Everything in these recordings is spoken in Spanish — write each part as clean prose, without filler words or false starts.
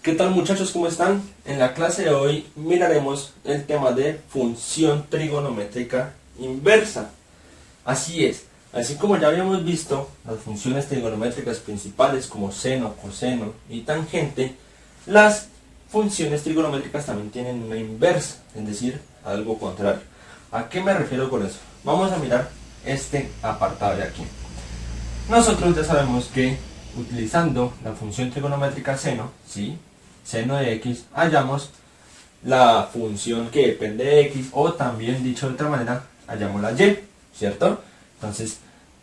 ¿Qué tal muchachos? ¿Cómo están? En la clase de hoy miraremos el tema de función trigonométrica inversa. Así es, así como ya habíamos visto las funciones trigonométricas principales como seno, coseno y tangente, las funciones trigonométricas también tienen una inversa, es decir, algo contrario. ¿A qué me refiero con eso? Vamos a mirar este apartado de aquí. Nosotros ya sabemos que utilizando la función trigonométrica seno, ¿sí? Seno de x, hallamos la función que depende de x, o también dicho de otra manera, hallamos la y, ¿cierto? Entonces,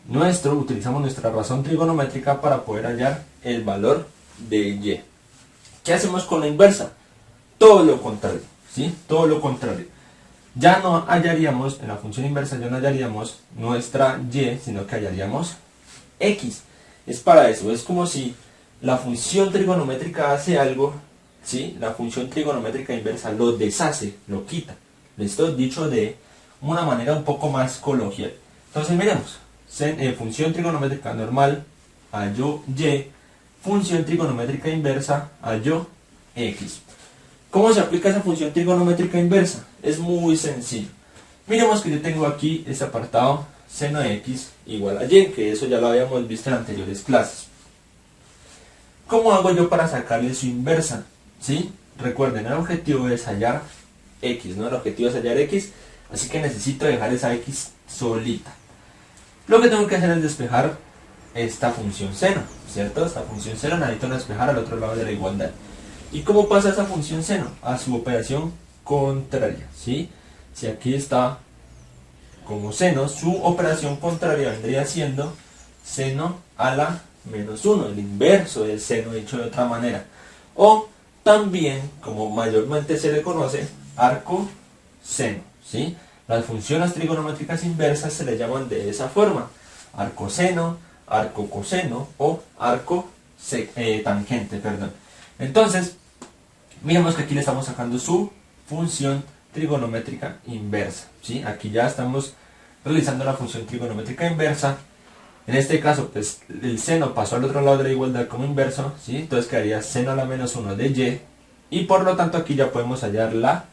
utilizamos nuestra razón trigonométrica para poder hallar el valor de y. ¿Qué hacemos con la inversa? Todo lo contrario, ¿sí? Todo lo contrario. Ya no hallaríamos, en la función inversa ya no hallaríamos nuestra y, sino que hallaríamos x. Es para eso, es como si la función trigonométrica hace algo, ¿sí? La función trigonométrica inversa lo deshace, lo quita. ¿Listo? Dicho de una manera un poco más coloquial. Entonces miremos, función trigonométrica normal, hallo y, función trigonométrica inversa, hallo x. ¿Cómo se aplica esa función trigonométrica inversa? Es muy sencillo. Miremos que yo tengo aquí este apartado seno de x igual a y, que eso ya lo habíamos visto en anteriores clases. ¿Cómo hago yo para sacarle su inversa? ¿Sí? Recuerden, el objetivo es hallar x, ¿no? El objetivo es hallar x, así que necesito dejar esa x solita. Lo que tengo que hacer es despejar esta función seno, ¿cierto? Esta función seno necesito despejar al otro lado de la igualdad. ¿Y cómo pasa esa función seno? A su operación contraria, ¿sí? Si aquí está como seno, su operación contraria vendría siendo seno a la menos 1, el inverso del seno, dicho de otra manera. O también, como mayormente se le conoce, arco seno, ¿sí? Las funciones trigonométricas inversas se le llaman de esa forma: arco seno, arco coseno o arco tangente, perdón. Entonces, miremos que aquí le estamos sacando su función trigonométrica inversa, ¿sí? Aquí ya estamos realizando la función trigonométrica inversa. En este caso, pues el seno pasó al otro lado de la igualdad como inverso, ¿sí? Entonces quedaría seno a la menos 1 de y, y por lo tanto aquí ya podemos hallar la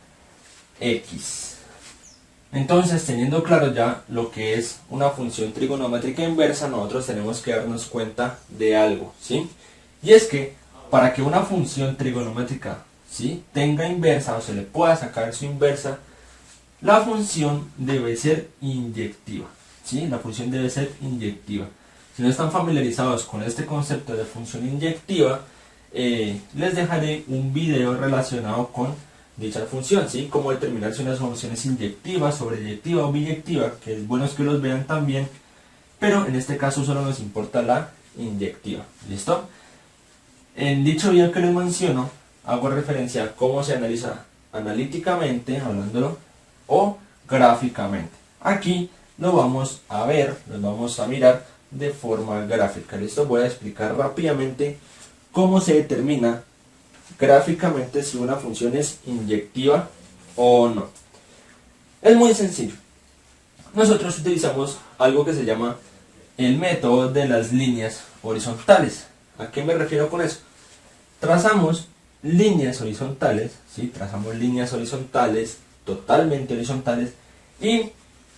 x. Entonces, teniendo claro ya lo que es una función trigonométrica inversa, nosotros tenemos que darnos cuenta de algo, ¿sí? Y es que para que una función trigonométrica, ¿sí?, tenga inversa o se le pueda sacar su inversa, la función debe ser inyectiva, ¿sí? La función debe ser inyectiva. Si no están familiarizados con este concepto de función inyectiva, les dejaré un video relacionado con dicha función, ¿sí? Cómo determinar si una función es inyectiva, sobreyectiva o biyectiva, que es bueno que los vean también, pero en este caso solo nos importa la inyectiva, ¿listo? En dicho video que les menciono, hago referencia a cómo se analiza analíticamente, hablándolo, o gráficamente. Aquí lo vamos a ver, lo vamos a mirar de forma gráfica. ¿Listo? Voy a explicar rápidamente cómo se determina gráficamente si una función es inyectiva o no. Es muy sencillo. Nosotros utilizamos algo que se llama el método de las líneas horizontales. ¿A qué me refiero con eso? Trazamos líneas horizontales, ¿sí? Trazamos líneas horizontales, totalmente horizontales, y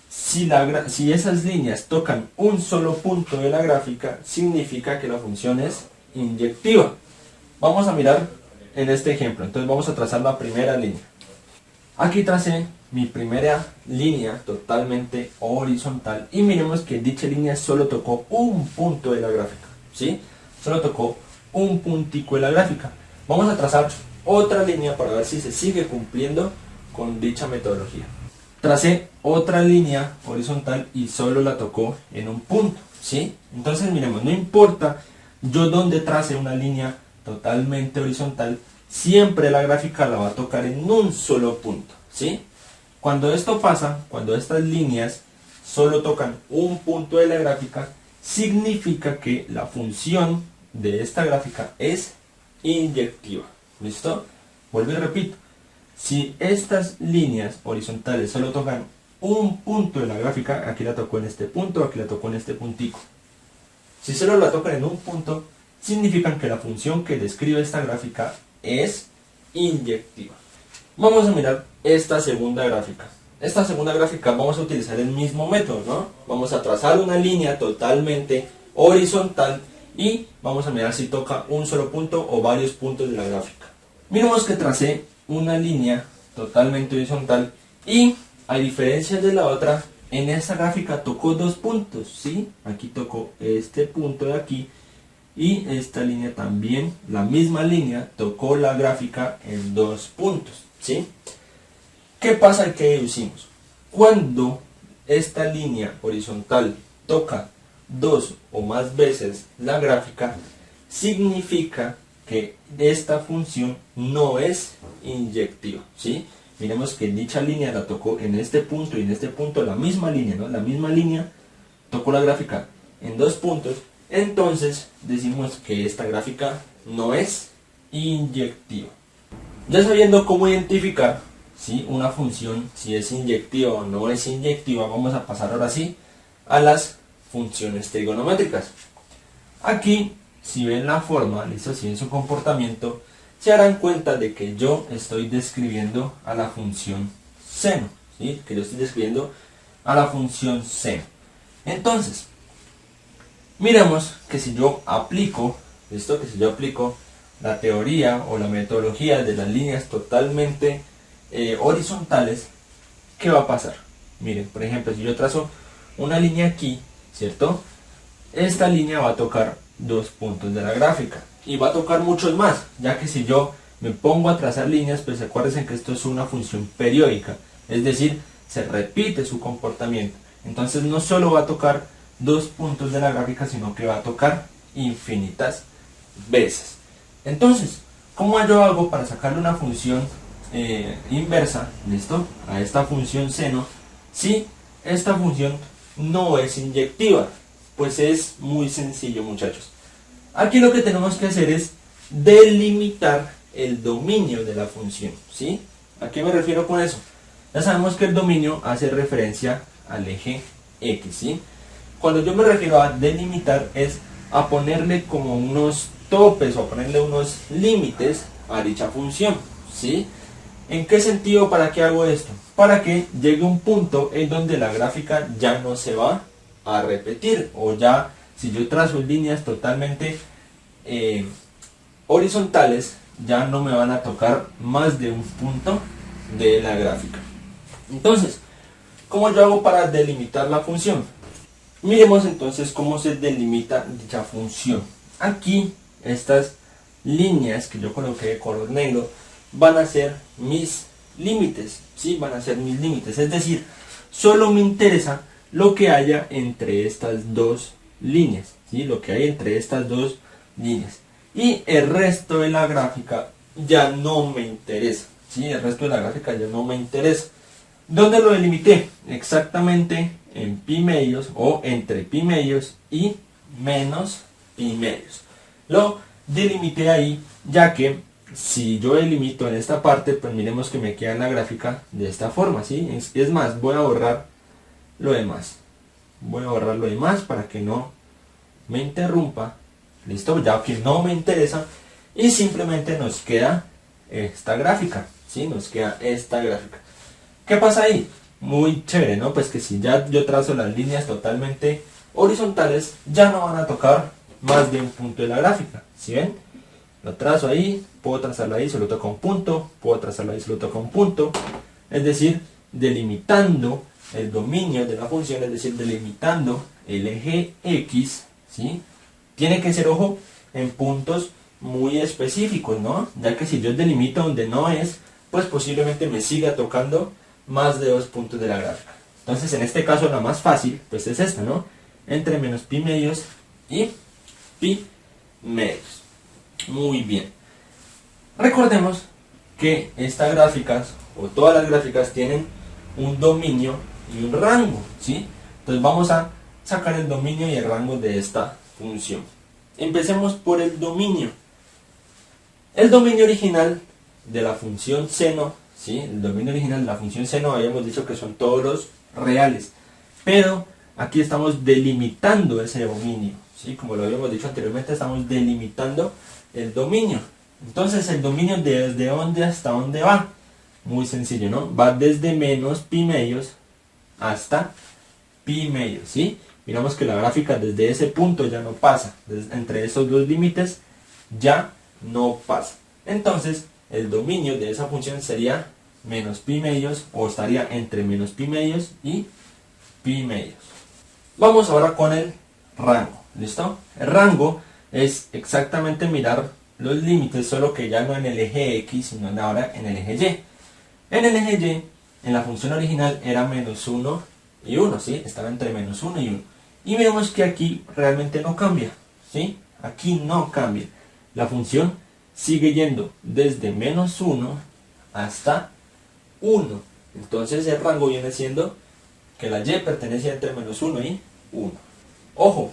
si esas líneas tocan un solo punto de la gráfica, significa que la función es inyectiva. Vamos a mirar en este ejemplo. Entonces vamos a trazar la primera línea. Aquí tracé mi primera línea totalmente horizontal y miremos que dicha línea solo tocó un punto de la gráfica, ¿sí? Solo tocó un puntico de la gráfica. Vamos a trazar otra línea para ver si se sigue cumpliendo con dicha metodología. Tracé otra línea horizontal y solo la tocó en un punto, ¿sí? Entonces miremos, no importa yo donde trace una línea totalmente horizontal, siempre la gráfica la va a tocar en un solo punto, ¿sí? Cuando esto pasa, cuando estas líneas solo tocan un punto de la gráfica, significa que la función de esta gráfica es inyectiva. ¿Listo? Vuelvo y repito. Si estas líneas horizontales solo tocan un punto de la gráfica, aquí la tocó en este punto, aquí la tocó en este puntico. Si solo la tocan en un punto, significan que la función que describe esta gráfica es inyectiva. Vamos a mirar esta segunda gráfica. Esta segunda gráfica vamos a utilizar el mismo método, ¿no? Vamos a trazar una línea totalmente horizontal y vamos a mirar si toca un solo punto o varios puntos de la gráfica. Miremos que tracé una línea totalmente horizontal y a diferencia de la otra, en esta gráfica tocó dos puntos, ¿sí? Aquí tocó este punto de aquí y esta línea también, la misma línea, tocó la gráfica en dos puntos, ¿sí? ¿Qué pasa? ¿Qué deducimos? Cuando esta línea horizontal toca dos o más veces la gráfica, significa que esta función no es inyectiva, ¿sí? Miremos que dicha línea la tocó en este punto y en este punto, la misma línea, ¿no? La misma línea tocó la gráfica en dos puntos, entonces decimos que esta gráfica no es inyectiva. Ya sabiendo cómo identificar si una función, si es inyectiva o no es inyectiva, vamos a pasar ahora sí a las funciones trigonométricas. Aquí, si ven la forma, listo, si ven su comportamiento, se darán cuenta de que yo estoy describiendo a la función seno, ¿sí? Que yo estoy describiendo a la función seno. Entonces, miremos que si yo aplico, listo, que si yo aplico la teoría o la metodología de las líneas totalmente horizontales, ¿qué va a pasar? Miren, por ejemplo, si yo trazo una línea aquí, ¿cierto? Esta línea va a tocar dos puntos de la gráfica y va a tocar muchos más, ya que si yo me pongo a trazar líneas, pues acuérdense que esto es una función periódica, es decir, se repite su comportamiento. Entonces no solo va a tocar dos puntos de la gráfica, sino que va a tocar infinitas veces. Entonces, ¿cómo yo hago para sacarle una función inversa, listo, a esta función seno, si esta función no es inyectiva? Pues es muy sencillo, muchachos. Aquí lo que tenemos que hacer es delimitar el dominio de la función, ¿sí? ¿A qué me refiero con eso? Ya sabemos que el dominio hace referencia al eje X, ¿sí? Cuando yo me refiero a delimitar es a ponerle como unos topes o a ponerle unos límites a dicha función, ¿sí? ¿En qué sentido? ¿Para qué hago esto? Para que llegue un punto en donde la gráfica ya no se va a repetir, o ya si yo trazo líneas totalmente horizontales, ya no me van a tocar más de un punto de la gráfica. Entonces, ¿cómo yo hago para delimitar la función? Miremos entonces cómo se delimita dicha función. Aquí estas líneas que yo coloqué de color negro van a ser mis límites, ¿sí? Van a ser mis límites, es decir, solo me interesa lo que haya entre estas dos líneas, ¿sí? Lo que hay entre estas dos líneas. Y el resto de la gráfica ya no me interesa, ¿sí? El resto de la gráfica ya no me interesa. ¿Dónde lo delimité? Exactamente en pi medios o entre pi medios y menos pi medios. Lo delimité ahí, ya que si yo delimito en esta parte, pues miremos que me queda en la gráfica de esta forma, ¿sí? Es más, voy a borrar lo demás. Voy a borrar lo demás para que no me interrumpa. Listo, ya que no me interesa. Y simplemente nos queda esta gráfica, ¿sí? Nos queda esta gráfica. ¿Qué pasa ahí? Muy chévere, ¿no? Pues que si ya yo trazo las líneas totalmente horizontales, ya no van a tocar más de un punto de la gráfica. ¿Sí ven? Lo trazo ahí, puedo trazarlo ahí, solo toca un punto, puedo trazarlo ahí, solo toca un punto. Es decir, delimitando el dominio de la función, es decir, delimitando el eje X, ¿sí? Tiene que ser, ojo, en puntos muy específicos, ¿no? Ya que si yo delimito donde no es, pues posiblemente me siga tocando más de dos puntos de la gráfica. Entonces, en este caso, la más fácil, pues es esta, ¿no? Entre menos pi medios y pi medios. Muy bien. Recordemos que estas gráficas, o todas las gráficas, tienen un dominio y un rango, ¿sí? Entonces vamos a sacar el dominio y el rango de esta función. Empecemos por el dominio. El dominio original de la función seno, ¿sí? El dominio original de la función seno habíamos dicho que son todos los reales, pero aquí estamos delimitando ese dominio, ¿sí? Como lo habíamos dicho anteriormente, estamos delimitando el dominio. Entonces el dominio desde dónde hasta dónde va. Muy sencillo, ¿no? Va desde menos pi medios hasta pi medios, ¿sí? Miramos que la gráfica desde ese punto ya no pasa. Entre esos dos límites ya no pasa. Entonces el dominio de esa función sería menos pi medios, o estaría entre menos pi medios y pi medios. Vamos ahora con el rango, ¿listo? El rango es exactamente mirar los límites, solo que ya no en el eje X, sino ahora en el eje Y. En el eje Y, en la función original era menos 1 y 1, ¿sí? Estaba entre menos 1 y 1. Y vemos que aquí realmente no cambia, ¿sí? Aquí no cambia. La función sigue yendo desde menos 1 hasta 1. Entonces el rango viene siendo que la y pertenece entre menos 1 y 1. Ojo,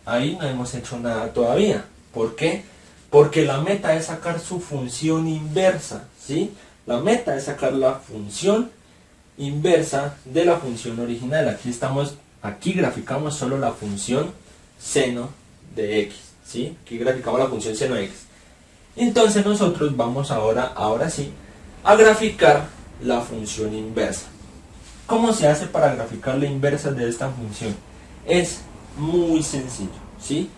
ahí no hemos hecho nada todavía. ¿Por qué? Porque la meta es sacar su función inversa, ¿sí? La meta es sacar la función inversa de la función original. Aquí graficamos solo la función seno de x, ¿sí? Aquí graficamos la función seno de x. Entonces nosotros vamos ahora sí, a graficar la función inversa. ¿Cómo se hace para graficar la inversa de esta función? Es muy sencillo, ¿sí?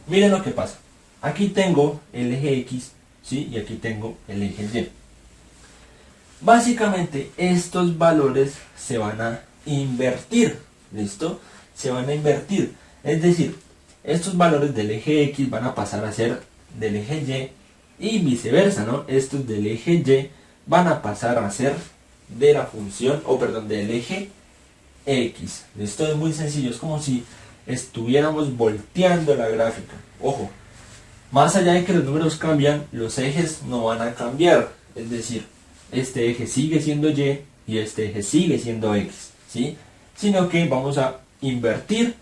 Miren lo que pasa. Aquí tengo el eje X, ¿sí? Y aquí tengo el eje Y. Básicamente estos valores se van a invertir, ¿listo? Se van a invertir. Es decir, estos valores del eje X van a pasar a ser del eje Y y viceversa, ¿no? Estos del eje Y van a pasar a ser de la función, del eje X. Esto es muy sencillo, es como si estuviéramos volteando la gráfica. Ojo, más allá de que los números cambian, los ejes no van a cambiar. Es decir, este eje sigue siendo Y y este eje sigue siendo X, ¿sí? Sino que vamos a invertir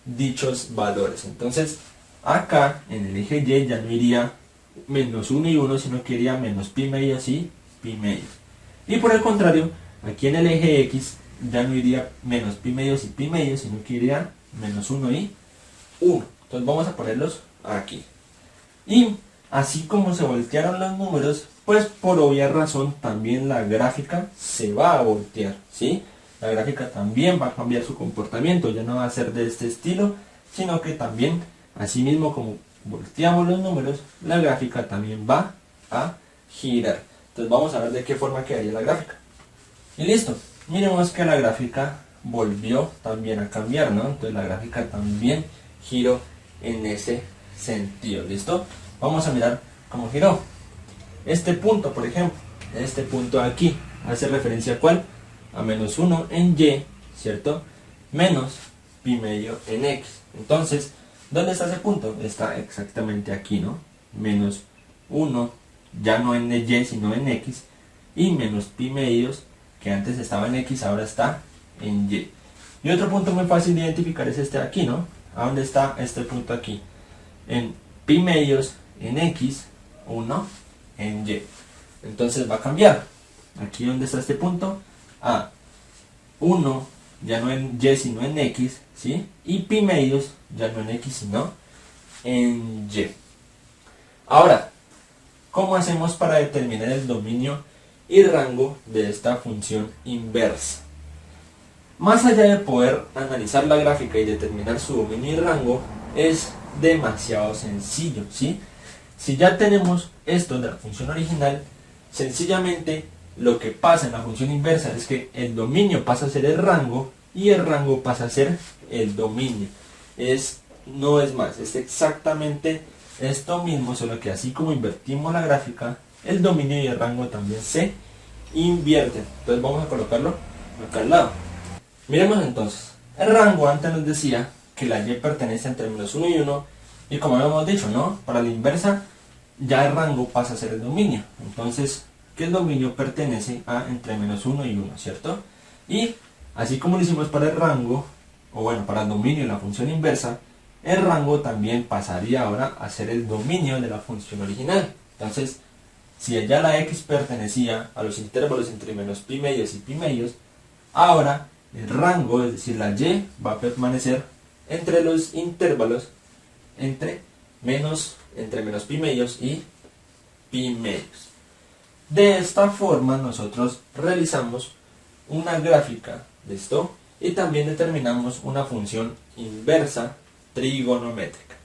dichos valores. Entonces, acá en el eje Y ya no iría menos 1 y 1, sino que iría menos pi medios y pi medios. Y por el contrario, aquí en el eje X ya no iría menos pi medios y pi medios, sino que iría menos 1 y 1. Entonces vamos a ponerlos aquí. Y así como se voltearon los números, pues por obvia razón también la gráfica se va a voltear, ¿sí? La gráfica también va a cambiar su comportamiento, ya no va a ser de este estilo, sino que también, así mismo como volteamos los números, la gráfica también va a girar. Entonces vamos a ver de qué forma quedaría la gráfica. Y listo, miremos que la gráfica volvió también a cambiar, ¿no? Entonces la gráfica también giró en ese sentido, ¿listo? Vamos a mirar cómo giró. Este punto, por ejemplo, este punto aquí, hace referencia a ¿cuál? A menos 1 en Y, ¿cierto? Menos pi medio en X. Entonces, ¿dónde está ese punto? Está exactamente aquí, ¿no? Menos 1, ya no en Y, sino en X, y menos pi medios, que antes estaba en X, ahora está en Y. Y otro punto muy fácil de identificar es este de aquí, ¿no? ¿A dónde está este punto aquí? En pi medios en X, 1 en Y. Entonces va a cambiar. Aquí donde está este punto, a 1 ya no en Y sino en X, ¿sí? Y pi medios ya no en X sino en Y. Ahora, ¿cómo hacemos para determinar el dominio y rango de esta función inversa? Más allá de poder analizar la gráfica y determinar su dominio y rango, es demasiado sencillo, ¿sí? Si ya tenemos esto de la función original, sencillamente lo que pasa en la función inversa es que el dominio pasa a ser el rango y el rango pasa a ser el dominio. No es más, es exactamente esto mismo, solo que así como invertimos la gráfica, el dominio y el rango también se invierten. Entonces vamos a colocarlo acá al lado. Miremos entonces, el rango antes nos decía que la Y pertenece entre menos 1 y 1, y como habíamos dicho, ¿no? Para la inversa, ya el rango pasa a ser el dominio. Entonces, que el dominio pertenece a entre menos 1 y 1, ¿cierto? Y así como lo hicimos para el rango, o bueno, para el dominio de la función inversa, el rango también pasaría ahora a ser el dominio de la función original. Entonces, si ya la X pertenecía a los intervalos entre menos pi medios y pi medios, ahora el rango, es decir, la Y, va a permanecer entre los intervalos entre menos pi medios y pi medios. De esta forma nosotros realizamos una gráfica de esto y también determinamos una función inversa trigonométrica.